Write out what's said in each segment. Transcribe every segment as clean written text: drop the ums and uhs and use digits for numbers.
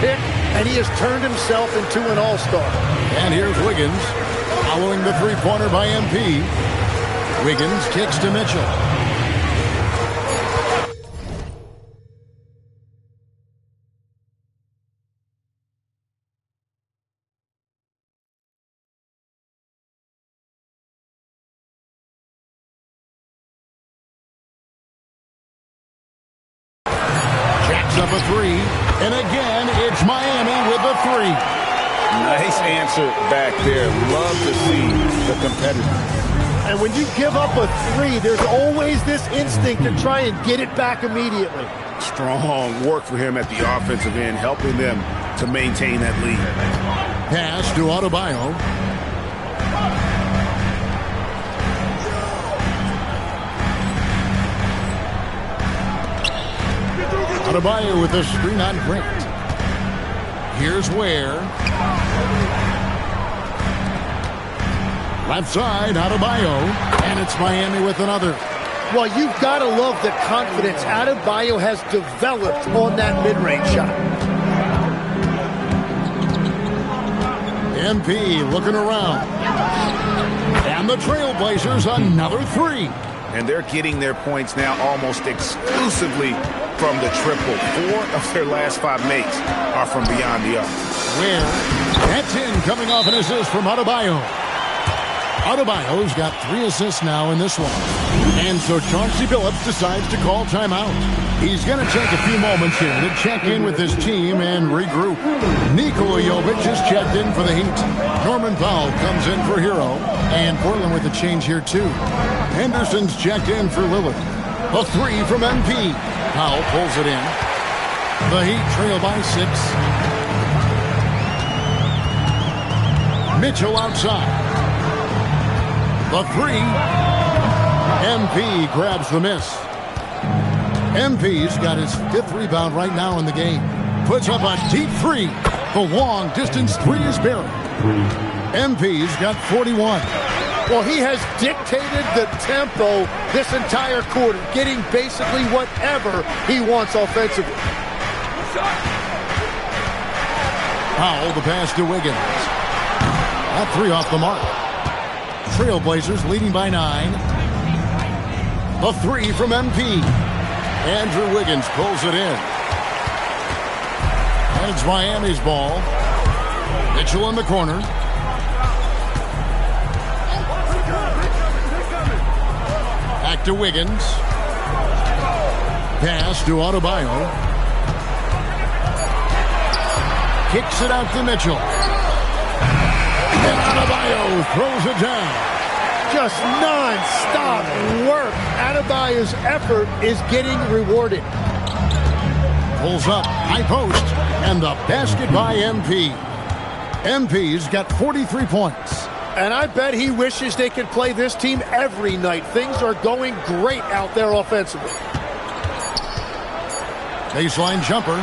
pick, and he has turned himself into an all-star. And here's Wiggins following the three-pointer by MP. Wiggins kicks to Mitchell. Up a three, and again, it's Miami with a three. Nice answer back there. Love to see the competitor. And when you give up a three, there's always this instinct to try and get it back immediately. Strong work for him at the offensive end, helping them to maintain that lead. Pass to Adebayo. Adebayo with a screen on Grant. Here's Ware. Left side, Adebayo. And it's Miami with another. Well, you've got to love the confidence Adebayo has developed on that mid-range shot. MP looking around. And the Trailblazers another three. And they're getting their points now almost exclusively from the triple. 4 of their last 5 makes are from beyond the arc. Where that's in, coming off an assist from Adebayo. Adebayo's got 3 assists now in this one. And so Chauncey Billups decides to call timeout. He's going to take a few moments here to check in with his team and regroup. Nikola Jovic is checked in for the Heat. Norman Powell comes in for Hero. And Portland with a change here too. Henderson's checked in for Lillard. A 3 from MP. Powell pulls it in. The Heat trail by 6. Mitchell outside. The 3. MP grabs the miss. MP's got his 5th rebound right now in the game. Puts up a deep 3. The long distance 3 is buried. MP's got 41. Well, he has dictated the tempo this entire quarter, getting basically whatever he wants offensively. Powell, the pass to Wiggins. That 3 off the mark. Trailblazers leading by 9. A 3 from MP. Andrew Wiggins pulls it in. And it's Miami's ball. Mitchell in the corner. Back to Wiggins. Pass to Adebayo. Kicks it out to Mitchell. And Adebayo throws it down. Just non-stop work. Adebayo's effort is getting rewarded. Pulls up, high post, and the basket by MP. MP's got 43 points. And I bet he wishes they could play this team every night. Things are going great out there offensively. Baseline jumper.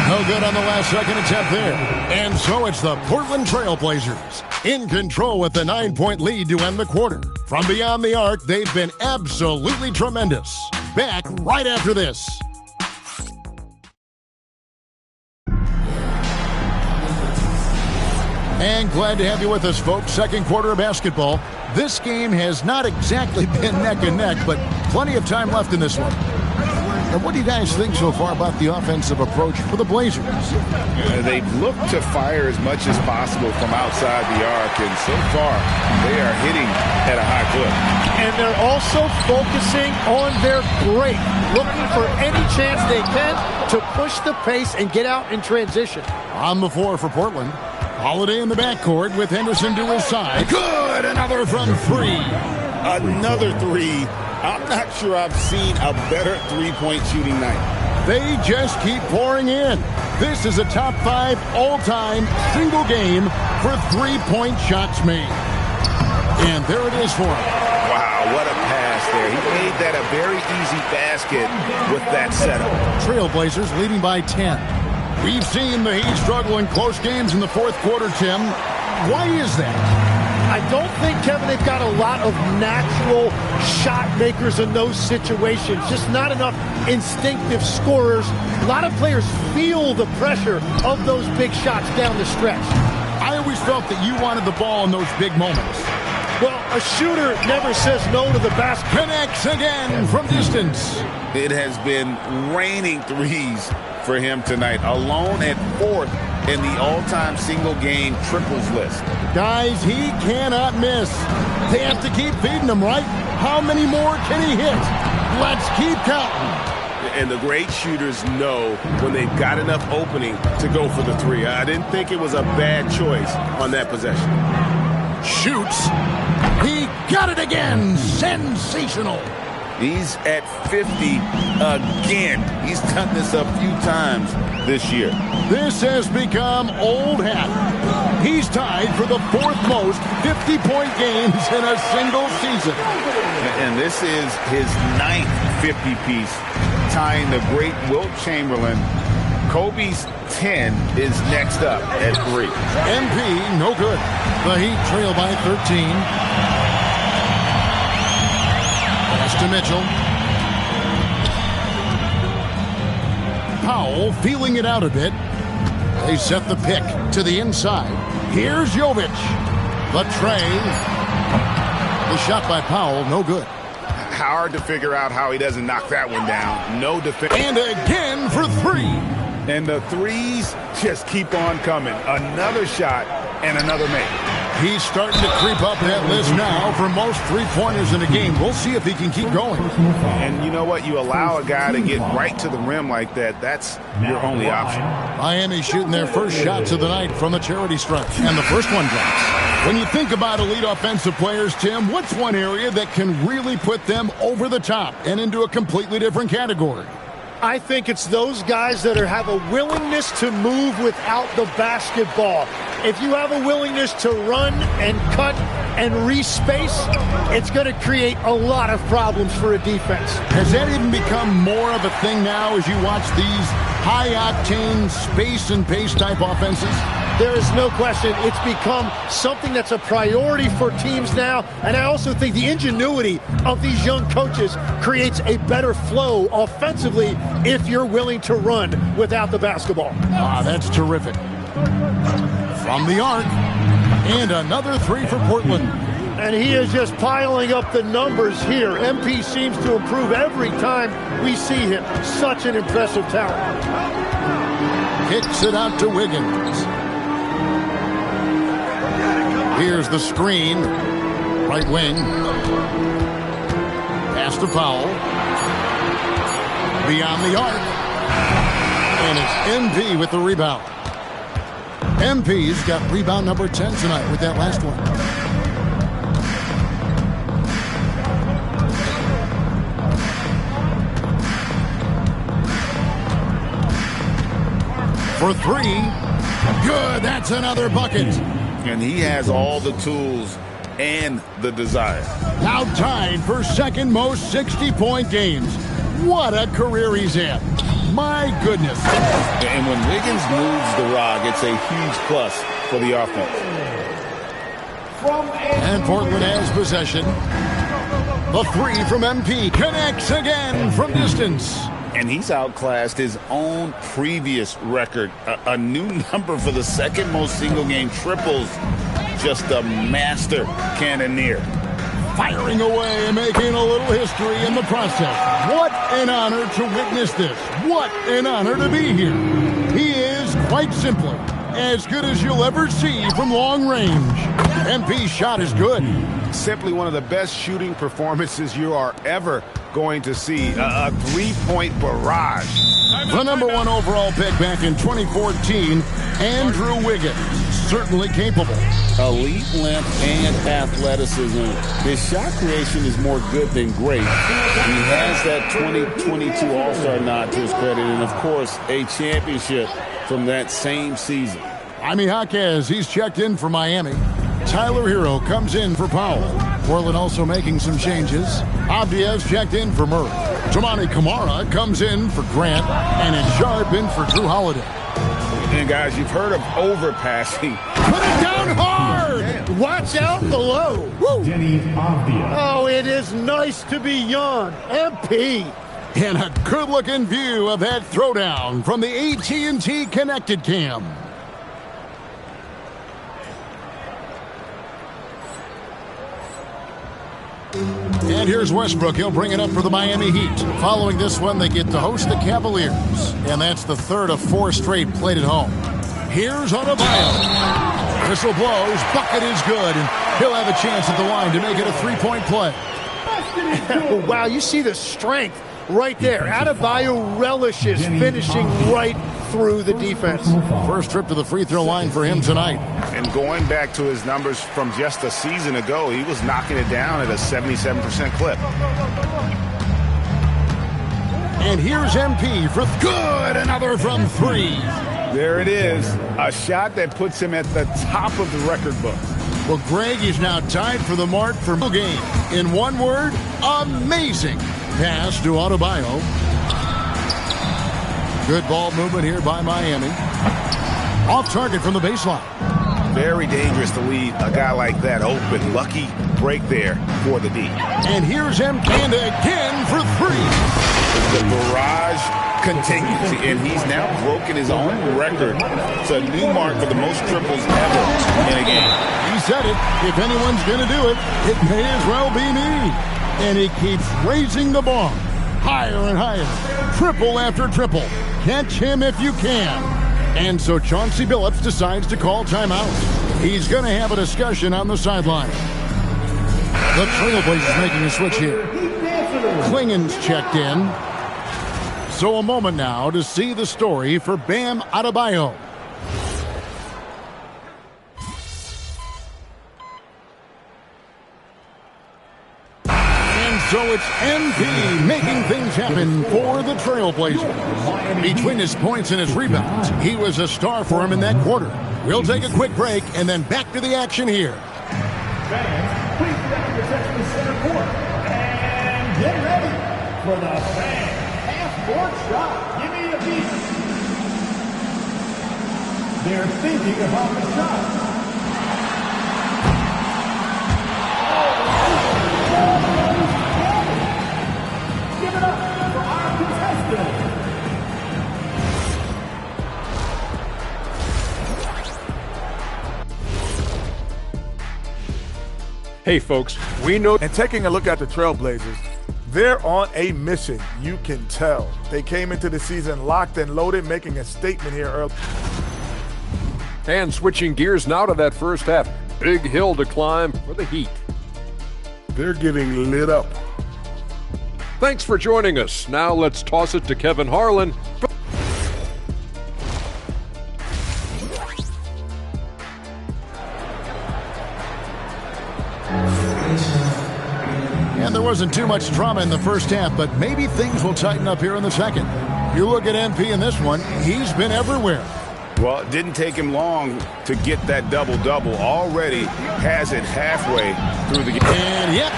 No good on the last second attempt there. And so it's the Portland Trailblazers in control with the 9-point lead to end the quarter. From beyond the arc, they've been absolutely tremendous. Back right after this. And glad to have you with us, folks. Second quarter of basketball. This game has not exactly been neck and neck, but plenty of time left in this one. And what do you guys think so far about the offensive approach for the Blazers? They've looked to fire as much as possible from outside the arc, and so far they are hitting at a high clip. And they're also focusing on their break, looking for any chance they can to push the pace and get out in transition. On the floor for Portland. Holiday in the backcourt with Henderson to his side. Good! Another from 3. Another 3. I'm not sure I've seen a better three-point shooting night. They just keep pouring in. This is a top 5 all-time single game for three-point shots made. And there it is for him. Wow, what a pass there. He made that a very easy basket with that setup. Trailblazers leading by 10. We've seen the Heat struggle in close games in the fourth quarter, Tim. Why is that? I don't think, Kevin, they've got a lot of natural shot makers in those situations. Just not enough instinctive scorers. A lot of players feel the pressure of those big shots down the stretch. I always felt that you wanted the ball in those big moments. Well, a shooter never says no to the basket. Connects again from distance. It has been raining threes for him tonight, alone at 4th in the all-time single-game triples list. Guys, he cannot miss. They have to keep feeding him, right? How many more can he hit? Let's keep counting. And the great shooters know when they've got enough opening to go for the three. I didn't think it was a bad choice on that possession. Shoots. He got it again. Sensational. He's at 50 again. He's done this a few times this year. This has become old hat. He's tied for the 4th most 50-point games in a single season. And this is his 9th 50-piece, tying the great Wilt Chamberlain. Kobe's 10 is next up at 3. MP, no good. The Heat trail by 13. Pass to Mitchell. Powell feeling it out a bit. They set the pick to the inside. Here's Jovic. The tray. The shot by Powell, no good. Hard to figure out how he doesn't knock that one down. No defense. And again for 3. And the threes just keep on coming. Another shot and another make. He's starting to creep up that list now for most three-pointers in a game. We'll see if he can keep going. And you know what? You allow a guy to get right to the rim like that, that's your only option. Miami shooting their first shots of the night from the charity stripe. And the first one drops. When you think about elite offensive players, Tim, what's one area that can really put them over the top and into a completely different category? I think it's those guys that have a willingness to move without the basketball. If you have a willingness to run and cut and respace, it's going to create a lot of problems for a defense. Has that even become more of a thing now as you watch these high-octane space and pace type offenses? There is no question. It's become something that's a priority for teams now. And I also think the ingenuity of these young coaches creates a better flow offensively if you're willing to run without the basketball. Ah, that's terrific. From the arc. And another 3 for Portland. And he is just piling up the numbers here. MP seems to improve every time we see him. Such an impressive talent. Kicks it out to Wiggins. Here's the screen. Right wing. Pass to Powell. Beyond the arc. And it's MP with the rebound. MP's got rebound number 10 tonight with that last one. For 3. Good. That's another bucket. And he has all the tools and the desire. Now tied for second most 60-point games. What a career he's had. My goodness. And when Wiggins moves the rock, it's a huge plus for the offense. And Portland has possession. The 3 from MP connects again from distance. And he's outclassed his own previous record. A new number for the second most single-game triples. Just a master cannoneer. Firing away and making a little history in the process. What an honor to witness this. What an honor to be here. He is, quite simply, as good as you'll ever see from long range. MP's shot is good. Simply one of the best shooting performances you are ever going to see. A three-point barrage. The number 1 overall pick back in 2014, Andrew Wiggins. Certainly capable. Elite length and athleticism. His shot creation is more good than great. He has that 2022 All-Star nod to his credit, and of course, a championship from that same season. Jaime Jaquez, he's checked in for Miami. Tyler Hero comes in for Powell. Portland also making some changes. Abdias checked in for Murray. Toumani Camara comes in for Grant, and it's Sharp in for Drew Holiday. And guys, you've heard of overpassing. Put it down hard! Watch out below. Woo. Oh, it is nice to be young. MP. And a good-looking view of that throwdown from the AT&T Connected Cam. And here's Westbrook. He'll bring it up for the Miami Heat. Following this one, they get to host the Cavaliers. And that's the third of 4 straight played at home. Here's Adebayo. Whistle blows. Bucket is good. And he'll have a chance at the line to make it a 3-point play. Wow, you see the strength right there. Adebayo relishes finishing right through the defense. First trip to the free throw line for him tonight. And going back to his numbers from just a season ago, he was knocking it down at a 77% clip. And here's MP for good. Another from 3. There it is. A shot that puts him at the top of the record book. Well, Greg is now tied for the mark for the game. In one word, amazing. Pass to Adebayo. Good ball movement here by Miami. Off target from the baseline. Very dangerous to leave a guy like that open. Lucky break there for the D. And here's Mkanda again for 3. The barrage continues, and he's now broken his own record. It's a new mark for the most triples ever in a game. He said it. If anyone's going to do it, it may as well be me. And he keeps raising the bar. Higher and higher. Triple after triple. Catch him if you can. And so Chauncey Billups decides to call timeout. He's going to have a discussion on the sideline. The Trailblazers making a switch here. Klingen's checked in. So a moment now to see the story for Bam Adebayo. So it's MP making things happen for the Trailblazers. Between his points and his rebounds, he was a star for him in that quarter. We'll take a quick break and then back to the action here. Fans, please represent the center court. And get ready for the fan half-court shot. Give me a beat. They're thinking about the shot. Give it up for our contestant. Hey folks, we know. And taking a look at the Trailblazers, they're on a mission. You can tell. They came into the season locked and loaded, making a statement here early. And switching gears now to that first half. Big hill to climb for the Heat. They're getting lit up. Thanks for joining us. Now let's toss it to Kevin Harlan. And there wasn't too much drama in the first half, but maybe things will tighten up here in the second. You look at MP in this one, he's been everywhere. Well, it didn't take him long to get that double-double. Already has it halfway through the game. And yep,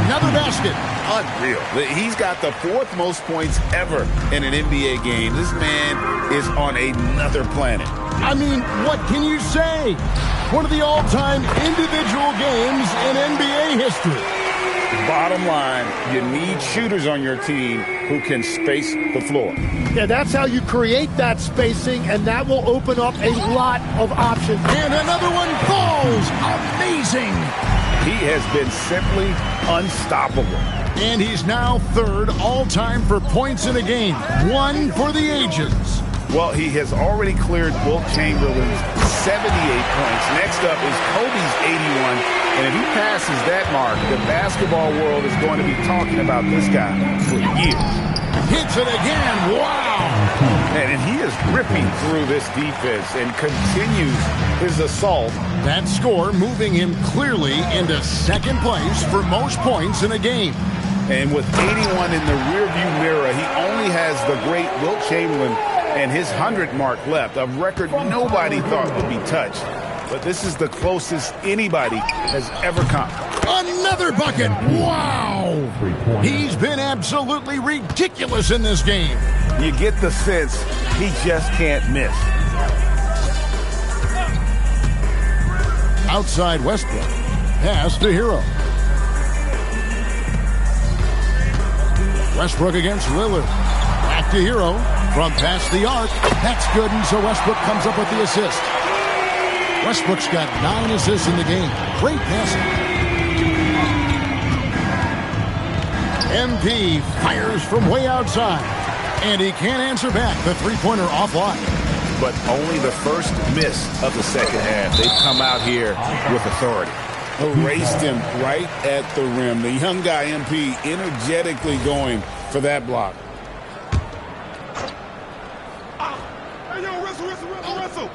another basket. Unreal. He's got the 4th most points ever in an NBA game. This man is on another planet. I mean, what can you say? One of the all-time individual games in NBA history. Bottom line, you need shooters on your team who can space the floor. Yeah, that's how you create that spacing, and that will open up a lot of options. And another one falls. Amazing. He has been simply unstoppable. And he's now 3rd all-time for points in a game. 1 for the ages. Well, he has already cleared Wilt Chamberlain's 78 points. Next up is Kobe's 81. And if he passes that mark, the basketball world is going to be talking about this guy for years. Hits it again. Wow. And he is ripping through this defense and continues his assault. That score moving him clearly into 2nd place for most points in a game. And with 81 in the rearview mirror, he only has the great Wilt Chamberlain and his 100 mark left, a record nobody thought would be touched. But this is the closest anybody has ever come. Another bucket. Wow. He's been absolutely ridiculous in this game. You get the sense he just can't miss. Outside Westbrook. Pass to Hero. Westbrook against Lillard. Back to Hero. From past the arc. That's good, and so Westbrook comes up with the assist. Westbrook's got 9 assists in the game. Great passing. MP fires from way outside. And he can't answer back. The three-pointer offline. But only the first miss of the second half. They've come out here with authority. Erased him right at the rim. The young guy, MP, energetically going for that block. Hey, yo, wrestle.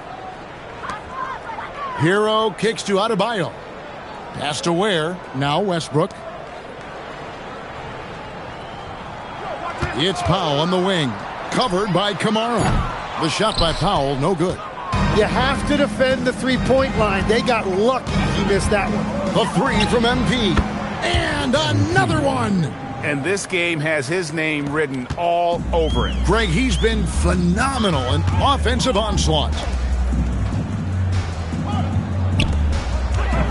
Hero kicks to Adebayo. Pass to Ware. Now Westbrook. It's Powell on the wing. Covered by Kamara. The shot by Powell, no good. You have to defend the three-point line. They got lucky he missed that one. The three from MP. And another one. And this game has his name written all over it. Greg, he's been phenomenal in offensive onslaught.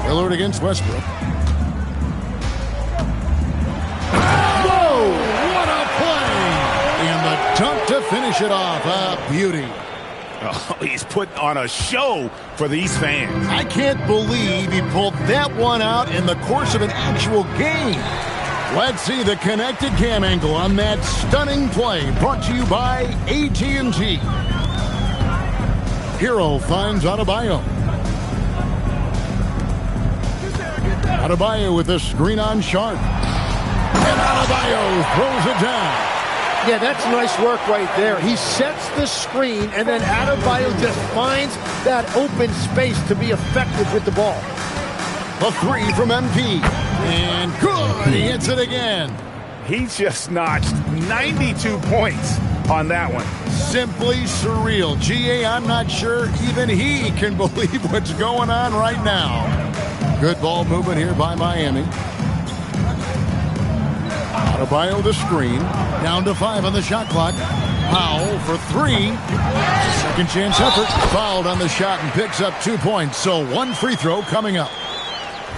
Lillard against Westbrook. Whoa! What a play! And the dunk to finish it off. A beauty. Oh, he's putting on a show for these fans. I can't believe he pulled that one out in the course of an actual game. Let's see the connected cam angle on that stunning play, brought to you by AT&T. Hero finds Adebayo. Adebayo with the screen on Sharp. And Adebayo throws it down. Yeah, that's nice work right there. He sets the screen, and then Adebayo just finds that open space to be effective with the ball. A three from MP. And good. He hits it again. He just notched 92 points on that one. Simply surreal. GA, I'm not sure even he can believe what's going on right now. Good ball movement here by Miami. Adebayo the screen. Down to 5 on the shot clock. Powell for 3. Second chance effort. Fouled on the shot and picks up 2 points. So one free throw coming up.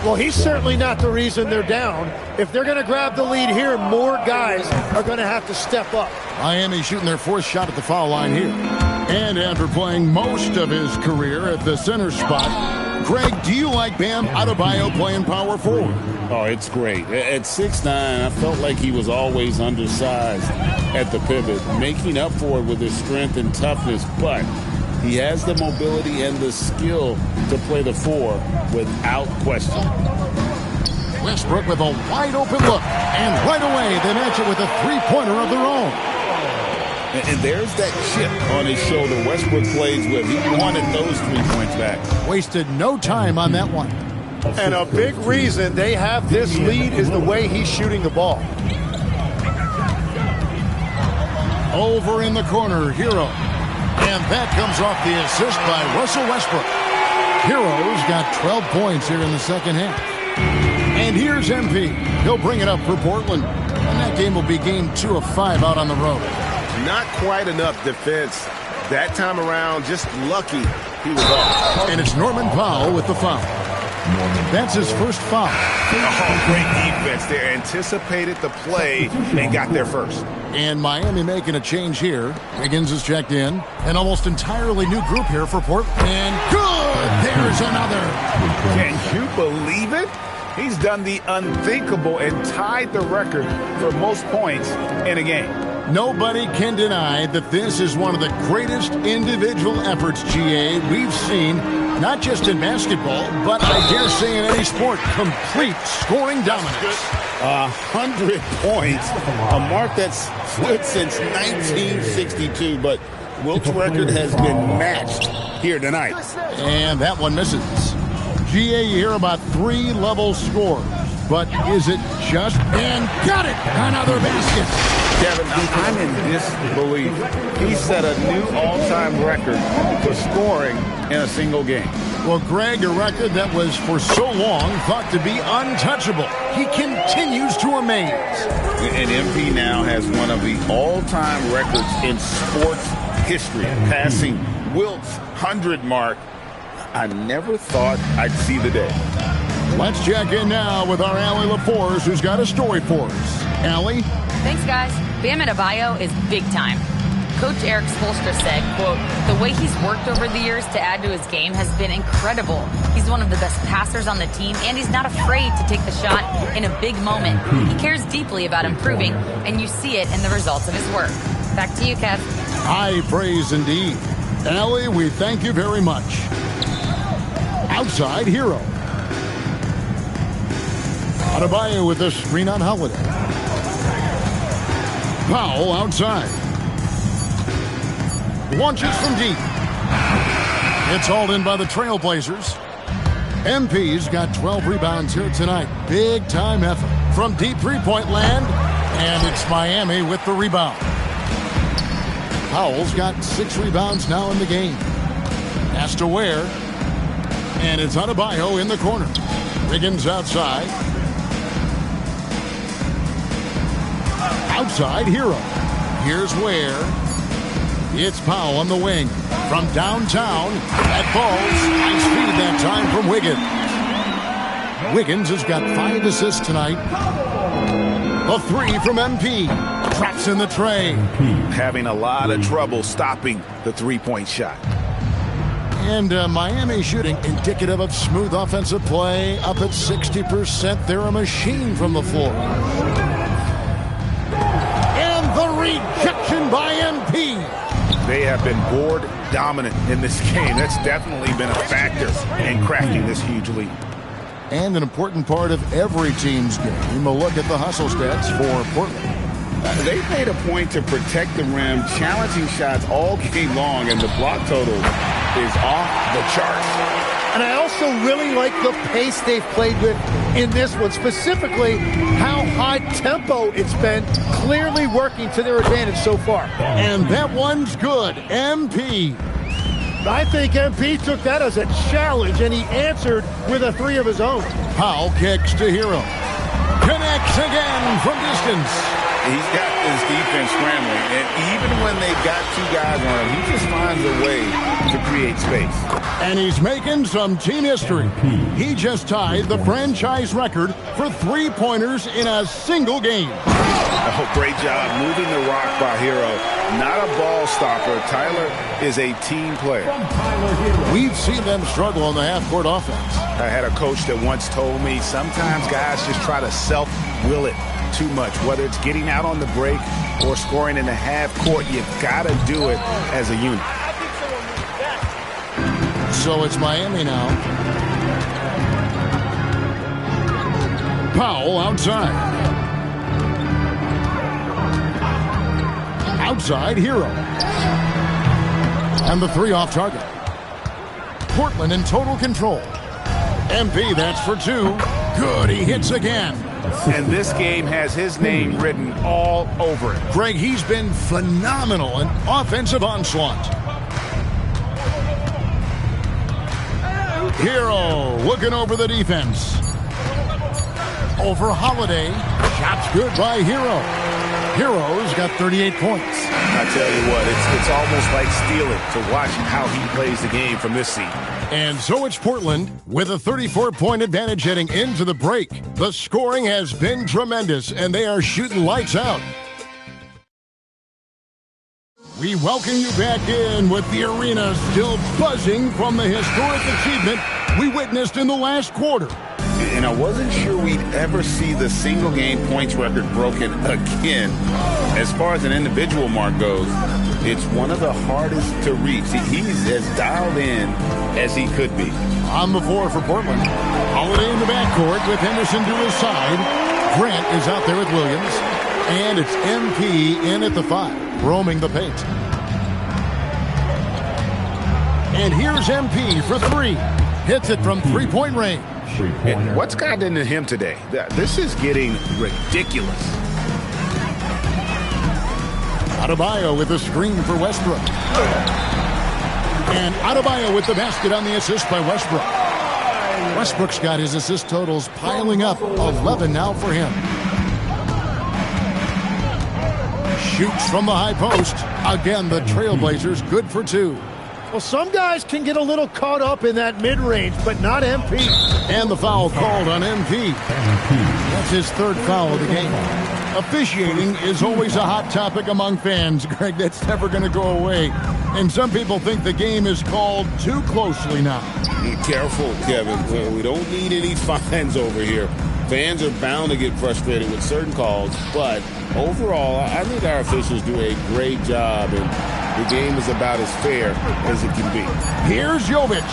Well, he's certainly not the reason they're down. If they're going to grab the lead here, more guys are going to have to step up. Miami shooting their 4th shot at the foul line here. And after playing most of his career at the center spot, Greg, do you like Bam Adebayo playing power forward? Oh, it's great. At 6'9", I felt like he was always undersized at the pivot, making up for it with his strength and toughness, but he has the mobility and the skill to play the 4 without question. Westbrook with a wide open look, and right away they match it with a three-pointer of their own. And there's that chip on his shoulder Westbrook plays with. He wanted those 3 points back. Wasted no time on that one. And a big reason they have this lead is the way he's shooting the ball. Over in the corner, Hero. And that comes off the assist by Russell Westbrook. Hero's got 12 points here in the second half. And here's MP. He'll bring it up for Portland. And that game will be game 2 of 5 out on the road. Not quite enough defense that time around. Just lucky he was off. And it's Norman Powell with the foul. That's his first foul. Oh, great defense there. Anticipated the play and got there first. And Miami making a change here. Higgins is checked in. An almost entirely new group here for Portland. And good! There's another. Can you believe it? He's done the unthinkable and tied the record for most points in a game. Nobody can deny that this is one of the greatest individual efforts, GA, we've seen, not just in basketball, but I dare say in any sport. Complete scoring dominance. 100 points, a mark that's stood since 1962, but Wilt's record has been matched here tonight. And that one misses. GA, you hear about 3-level scores, but is it just? And got it! Another basket. Kevin, I'm in disbelief. He set a new all-time record for scoring in a single game. Well, Greg, a record that was for so long thought to be untouchable. He continues to amaze. And MP now has one of the all-time records in sports history, passing Wilt's 100 mark. I never thought I'd see the day. Let's check in now with our Allie LaForce, who's got a story for us. Allie? Thanks, guys. Bam Adebayo is big time. Coach Eric Spoelstra said, quote, "The way he's worked over the years to add to his game has been incredible. He's one of the best passers on the team, and he's not afraid to take the shot in a big moment. He cares deeply about improving, and you see it in the results of his work." Back to you, Kev. High praise indeed. Allie, we thank you very much. Outside hero. Adebayo with the screen on Holiday. Powell outside. Launches from deep. It's hauled in by the Trailblazers. MP's got 12 rebounds here tonight. Big time effort from deep three-point land. And it's Miami with the rebound. Powell's got 6 rebounds now in the game. Has to Ware. And it's Adebayo in the corner. Wiggins outside. Outside hero. Here's Ware. It's Powell on the wing. From downtown. That falls. Nice feed that time from Wiggins. Wiggins has got 5 assists tonight. A 3 from MP. Drops in the tray. Having a lot of trouble stopping the three-point shot. And Miami shooting indicative of smooth offensive play. Up at 60%. They're a machine from the floor. And the rejection by MP. They have been board dominant in this game. That's definitely been a factor in crafting this huge lead. And an important part of every team's game. A look at the hustle stats for Portland. They've made a point to protect the rim, challenging shots all game long, and the block total is off the charts. And I also really like the pace they've played with in this one, specifically how high tempo it's been, clearly working to their advantage so far. And that one's good. MP. I think MP took that as a challenge, and he answered with a 3 of his own. Powell kicks to Hero. Connects again from distance. He's got his defense scrambling, and even when they've got 2 guys on him, he just finds a way to create space. And he's making some team history. He just tied the franchise record for 3-pointers in a single game. Oh, great job moving the rock by Hero. Not a ball stopper. Tyler is a team player. We've seen them struggle on the half-court offense. I had a coach that once told me sometimes guys just try to self-will it too much, whether it's getting out on the break or scoring in the half court. You've got to do it as a unit. So it's Miami now. Powell outside. Outside Hero. And the 3 off target. Portland in total control. MP, that's for 2. Good, he hits again. And this game has his name written all over it. Greg, he's been phenomenal in offensive onslaught. Hero looking over the defense. Over Holiday. Shots good by Hero. Hero's got 38 points. I tell you what, it's almost like stealing to watch how he plays the game from this seat. And so it's Portland with a 34-point advantage heading into the break. The scoring has been tremendous, and they are shooting lights out. We welcome you back in with the arena still buzzing from the historic achievement we witnessed in the last quarter. And I wasn't sure we'd ever see the single-game points record broken again. As far as an individual mark goes, it's one of the hardest to reach. He's as dialed in as he could be. On the floor for Portland. Holiday in the backcourt with Henderson to his side. Grant is out there with Williams. And it's MP in at the 5, roaming the paint. And here's MP for 3. Hits it from 3-point range. And what's gotten into him today? This is getting ridiculous. Adebayo with the screen for Westbrook. And Adebayo with the basket on the assist by Westbrook. Westbrook's got his assist totals piling up. 11 now for him. Shoots from the high post. Again, the Trailblazers good for 2. Well, some guys can get a little caught up in that mid-range, but not MP. And the foul called on MP. That's his third foul of the game. Officiating is always a hot topic among fans, Greg. That's never going to go away. And some people think the game is called too closely now. Be careful, Kevin. We don't need any fines over here. Fans are bound to get frustrated with certain calls, but overall, I think our officials do a great job, and the game is about as fair as it can be. Here's Jovic.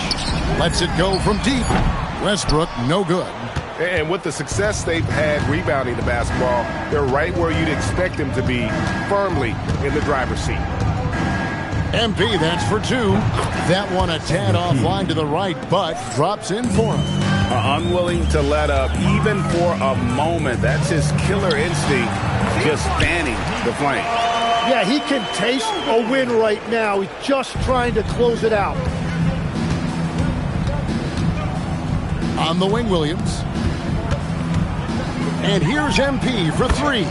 Lets it go from deep. Westbrook, no good. And with the success they've had rebounding the basketball, they're right where you'd expect them to be, firmly in the driver's seat. MP, that's for two. That one a tad offline to the right, but drops in for him. Unwilling to let up even for a moment. That's his killer instinct, just fanning the flame. Yeah, he can taste a win right now. He's just trying to close it out. On the wing, Williams. And here's MP for three.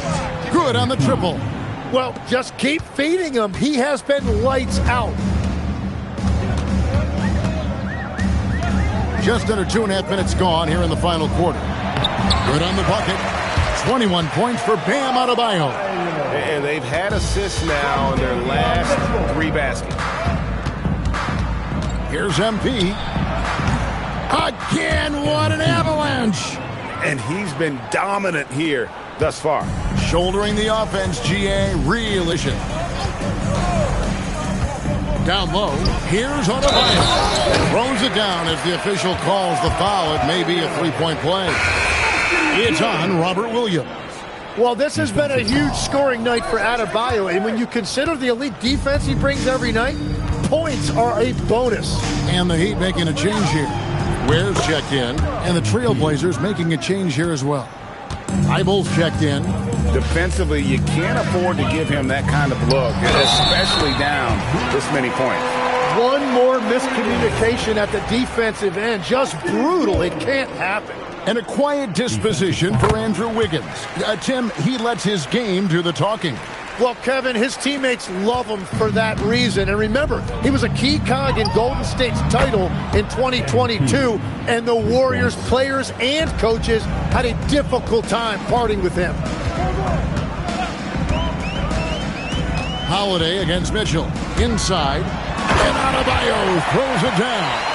Good on the triple. Well, just keep feeding him. He has been lights out. Just under 2.5 minutes gone here in the final quarter. Good on the bucket. 21 points for Bam Adebayo. And they've had assists now in their last 3 baskets. Here's MP. Again, what an avalanche. And he's been dominant here thus far. Shouldering the offense, GA, real issue. Down low, here's Adebayo. Throws it down as the official calls the foul. It may be a three-point play. It's on Robert Williams. Well, this has been a huge scoring night for Adebayo, and when you consider the elite defense he brings every night, points are a bonus. And the Heat making a change here. Ware's checked in, and the Trailblazers making a change here as well. Eibel's checked in. Defensively, you can't afford to give him that kind of look, especially down this many points. One more miscommunication at the defensive end. Just brutal. It can't happen. And a quiet disposition for Andrew Wiggins. Tim, he lets his game do the talking. Well, Kevin, his teammates love him for that reason. And remember, he was a key cog in Golden State's title in 2022, and the Warriors players and coaches had a difficult time parting with him. Holiday against Mitchell. Inside. And Adebayo throws it down.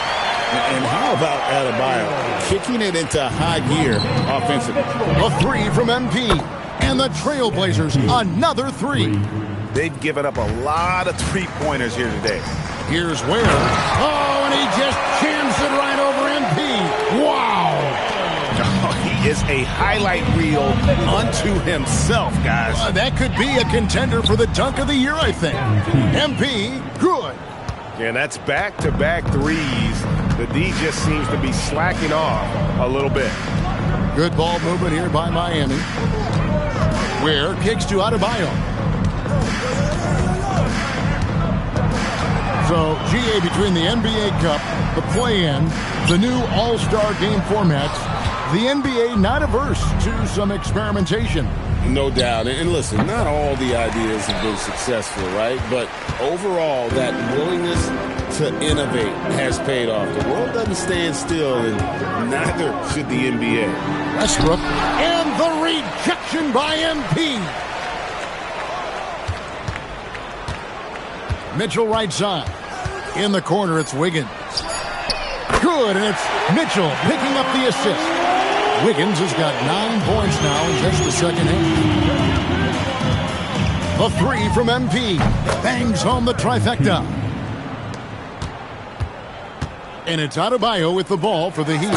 And how about Adebayo kicking it into high gear offensively? A three from MP. And the Trailblazers, another three. They've given up a lot of three-pointers here today. Here's Ware. Oh, and he just jams it right over MP. Wow. He is a highlight reel unto himself, guys. That could be a contender for the dunk of the year, I think. MP, good. And that's back-to-back threes. The D just seems to be slacking off a little bit. Good ball movement here by Miami. Ware kicks to Adebayo. So, GA, between the NBA Cup, the play-in, the new All-Star game formats, the NBA not averse to some experimentation. No doubt. And listen, not all the ideas have been successful, right? But overall, that willingness to innovate has paid off. The world doesn't stand still, and neither should the NBA. Westbrook, and the rejection by MP. Mitchell right side. In the corner, it's Wiggins. Good, and it's Mitchell picking up the assist. Wiggins has got 9 points now in just the second half. The three from MP. Bangs home the trifecta. And it's Adebayo with the ball for the Heat.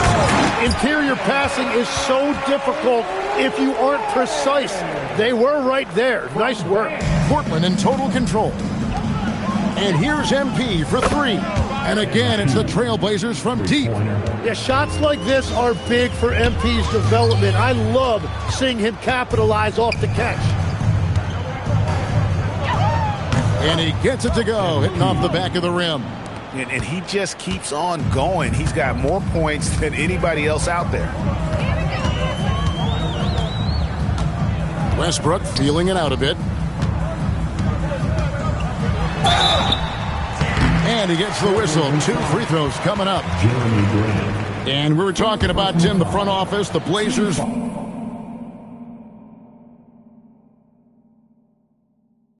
Interior passing is so difficult if you aren't precise. They were right there. Nice work. Portland in total control. And here's MP for three. And again, it's the Trailblazers from deep. Yeah, shots like this are big for MP's development. I love seeing him capitalize off the catch. And he gets it to go, hitting off the back of the rim. And he just keeps on going. He's got more points than anybody else out there. Westbrook feeling it out a bit. And And he gets the whistle. 2 free throws coming up. And we were talking about, Tim, the front office, the Blazers